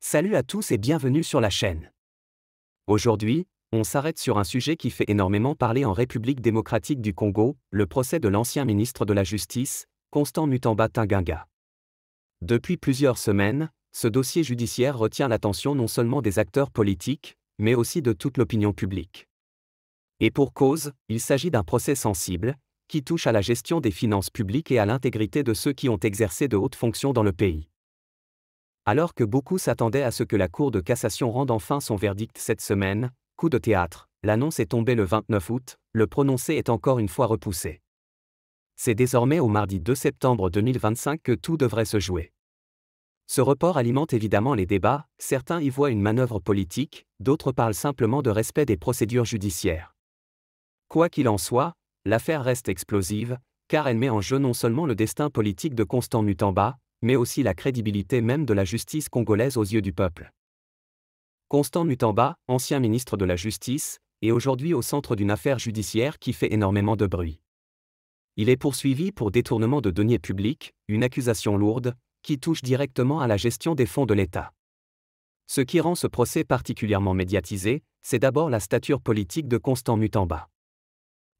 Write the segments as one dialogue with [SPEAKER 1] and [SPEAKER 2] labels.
[SPEAKER 1] Salut à tous et bienvenue sur la chaîne. Aujourd'hui, on s'arrête sur un sujet qui fait énormément parler en République démocratique du Congo, le procès de l'ancien ministre de la Justice, Constant Mutamba Tanganga. Depuis plusieurs semaines, ce dossier judiciaire retient l'attention non seulement des acteurs politiques, mais aussi de toute l'opinion publique. Et pour cause, il s'agit d'un procès sensible, qui touche à la gestion des finances publiques et à l'intégrité de ceux qui ont exercé de hautes fonctions dans le pays. Alors que beaucoup s'attendaient à ce que la Cour de cassation rende enfin son verdict cette semaine, coup de théâtre, l'annonce est tombée le 29 août, le prononcé est encore une fois repoussé. C'est désormais au mardi 2 septembre 2025 que tout devrait se jouer. Ce report alimente évidemment les débats, certains y voient une manœuvre politique, d'autres parlent simplement de respect des procédures judiciaires. Quoi qu'il en soit, l'affaire reste explosive, car elle met en jeu non seulement le destin politique de Constant Mutamba, mais aussi la crédibilité même de la justice congolaise aux yeux du peuple. Constant Mutamba, ancien ministre de la Justice, est aujourd'hui au centre d'une affaire judiciaire qui fait énormément de bruit. Il est poursuivi pour détournement de deniers publics, une accusation lourde, qui touche directement à la gestion des fonds de l'État. Ce qui rend ce procès particulièrement médiatisé, c'est d'abord la stature politique de Constant Mutamba.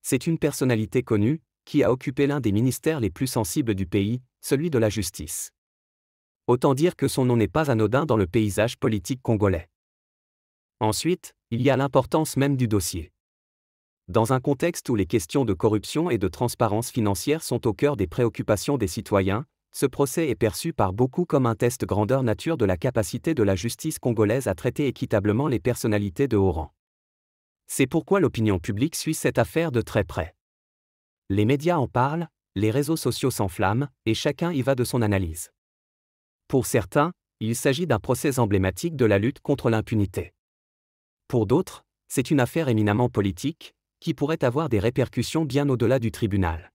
[SPEAKER 1] C'est une personnalité connue, qui a occupé l'un des ministères les plus sensibles du pays, celui de la justice. Autant dire que son nom n'est pas anodin dans le paysage politique congolais. Ensuite, il y a l'importance même du dossier. Dans un contexte où les questions de corruption et de transparence financière sont au cœur des préoccupations des citoyens, ce procès est perçu par beaucoup comme un test grandeur nature de la capacité de la justice congolaise à traiter équitablement les personnalités de haut rang. C'est pourquoi l'opinion publique suit cette affaire de très près. Les médias en parlent, les réseaux sociaux s'enflamment, et chacun y va de son analyse. Pour certains, il s'agit d'un procès emblématique de la lutte contre l'impunité. Pour d'autres, c'est une affaire éminemment politique, qui pourrait avoir des répercussions bien au-delà du tribunal.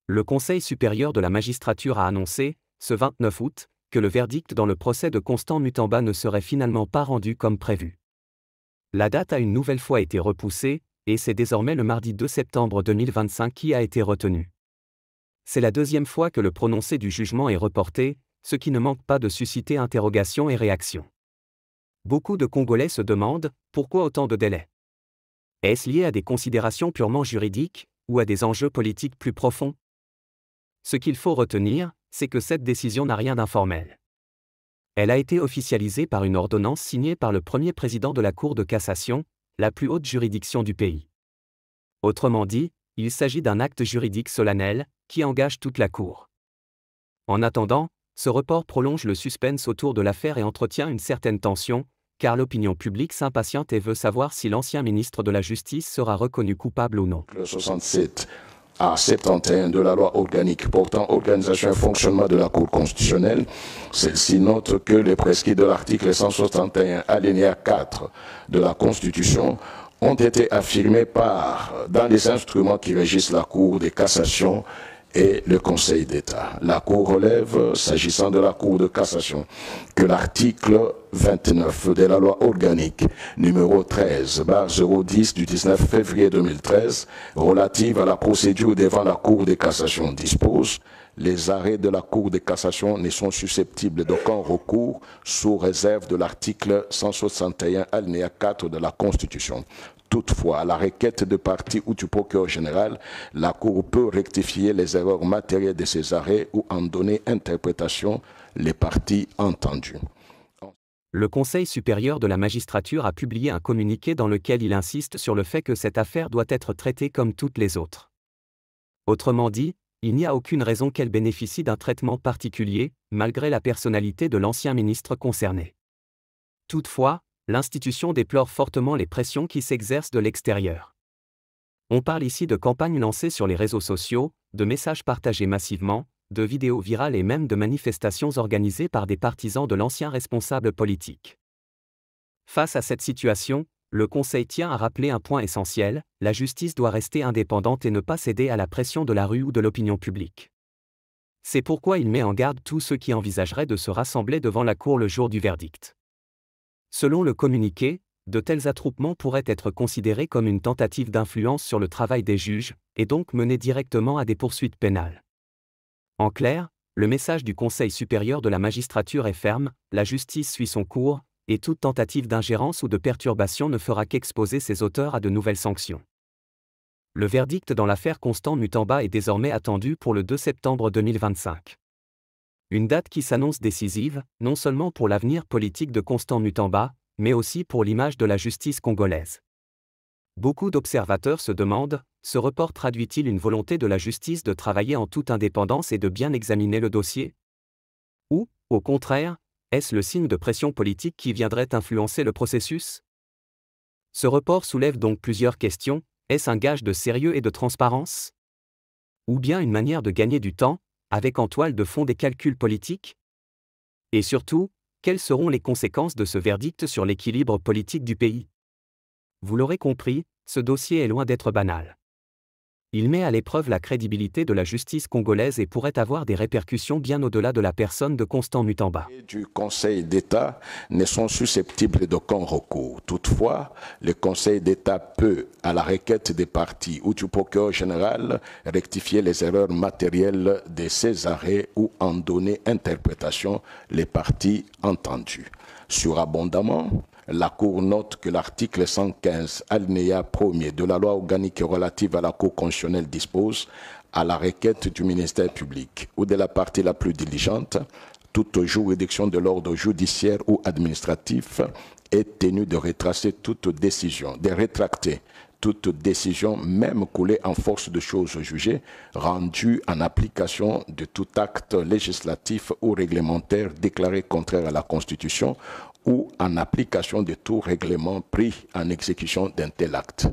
[SPEAKER 1] Le Conseil supérieur de la magistrature a annoncé, ce 29 août, que le verdict dans le procès de Constant Mutamba ne serait finalement pas rendu comme prévu. La date a une nouvelle fois été repoussée, et c'est désormais le mardi 2 septembre 2025 qui a été retenu. C'est la deuxième fois que le prononcé du jugement est reporté, ce qui ne manque pas de susciter interrogations et réactions. Beaucoup de Congolais se demandent, pourquoi autant de délais ? Est-ce lié à des considérations purement juridiques, ou à des enjeux politiques plus profonds ? Ce qu'il faut retenir, c'est que cette décision n'a rien d'informel. Elle a été officialisée par une ordonnance signée par le premier président de la Cour de cassation, la plus haute juridiction du pays. Autrement dit, il s'agit d'un acte juridique solennel, qui engage toute la Cour. En attendant, ce report prolonge le suspense autour de l'affaire et entretient une certaine tension, car l'opinion publique s'impatiente et veut savoir si l'ancien ministre de la Justice sera reconnu coupable ou non.
[SPEAKER 2] Le 67 à 71 de la loi organique portant organisation et fonctionnement de la Cour constitutionnelle, celle-ci note que les prescrits de l'article 161 alinéa 4 de la Constitution ont été affirmés dans les instruments qui régissent la Cour de cassation et le Conseil d'État. La Cour relève, s'agissant de la Cour de cassation, que l'article 29 de la loi organique numéro 13/010 du 19 février 2013 relative à la procédure devant la Cour de cassation dispose: les arrêts de la Cour de cassation ne sont susceptibles d'aucun recours sous réserve de l'article 161 alinéa 4 de la Constitution. Toutefois, à la requête de partie ou du procureur général, la Cour peut rectifier les erreurs matérielles de ces arrêts ou en donner interprétation les parties entendues.
[SPEAKER 1] Le Conseil supérieur de la magistrature a publié un communiqué dans lequel il insiste sur le fait que cette affaire doit être traitée comme toutes les autres. Autrement dit, il n'y a aucune raison qu'elle bénéficie d'un traitement particulier, malgré la personnalité de l'ancien ministre concerné. Toutefois, l'institution déplore fortement les pressions qui s'exercent de l'extérieur. On parle ici de campagnes lancées sur les réseaux sociaux, de messages partagés massivement, de vidéos virales et même de manifestations organisées par des partisans de l'ancien responsable politique. Face à cette situation, le Conseil tient à rappeler un point essentiel: la justice doit rester indépendante et ne pas céder à la pression de la rue ou de l'opinion publique. C'est pourquoi il met en garde tous ceux qui envisageraient de se rassembler devant la Cour le jour du verdict. Selon le communiqué, de tels attroupements pourraient être considérés comme une tentative d'influence sur le travail des juges, et donc mener directement à des poursuites pénales. En clair, Le message du Conseil supérieur de la magistrature est ferme, la justice suit son cours, et toute tentative d'ingérence ou de perturbation ne fera qu'exposer ses auteurs à de nouvelles sanctions. Le verdict dans l'affaire Constant Mutamba est désormais attendu pour le 2 septembre 2025. Une date qui s'annonce décisive, non seulement pour l'avenir politique de Constant Mutamba, mais aussi pour l'image de la justice congolaise. Beaucoup d'observateurs se demandent, ce report traduit-il une volonté de la justice de travailler en toute indépendance et de bien examiner le dossier? Ou, au contraire, est-ce le signe de pression politique qui viendrait influencer le processus? Ce report soulève donc plusieurs questions. Est-ce un gage de sérieux et de transparence? Ou bien une manière de gagner du temps, avec en toile de fond des calculs politiques? Et surtout, quelles seront les conséquences de ce verdict sur l'équilibre politique du pays? Vous l'aurez compris, ce dossier est loin d'être banal. Il met à l'épreuve la crédibilité de la justice congolaise et pourrait avoir des répercussions bien au-delà de la personne de Constant Mutamba.
[SPEAKER 2] Du Conseil d'État ne sont susceptibles d'aucun recours. Toutefois, le Conseil d'État peut, à la requête des parties ou du procureur général, rectifier les erreurs matérielles de ces arrêts ou en donner interprétation les parties entendues. Surabondamment, la Cour note que l'article 115, alinéa 1er de la loi organique relative à la Cour constitutionnelle dispose, à la requête du ministère public ou de la partie la plus diligente, toute juridiction de l'ordre judiciaire ou administratif est tenue de rétracter toute décision, de rétracter toute décision, même coulée en force de choses jugées, rendue en application de tout acte législatif ou réglementaire déclaré contraire à la Constitution ou en application de tout règlement pris en exécution d'un tel acte.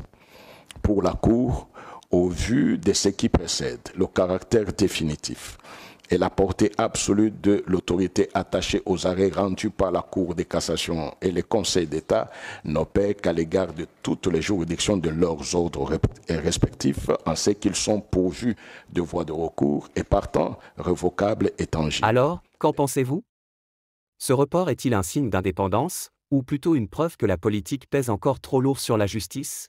[SPEAKER 2] Pour la Cour, au vu de ce qui précède, le caractère définitif et la portée absolue de l'autorité attachée aux arrêts rendus par la Cour de cassation et le Conseil d'État n'opèrent qu'à l'égard de toutes les juridictions de leurs ordres respectifs en ce qu'ils sont pourvus de voies de recours et partant révocables et tangibles.
[SPEAKER 1] Alors, qu'en pensez-vous? Ce report est-il un signe d'indépendance, ou plutôt une preuve que la politique pèse encore trop lourd sur la justice?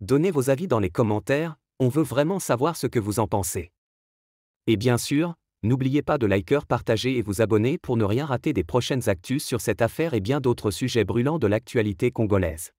[SPEAKER 1] Donnez vos avis dans les commentaires, on veut vraiment savoir ce que vous en pensez. Et bien sûr, n'oubliez pas de liker, partager et vous abonner pour ne rien rater des prochaines actus sur cette affaire et bien d'autres sujets brûlants de l'actualité congolaise.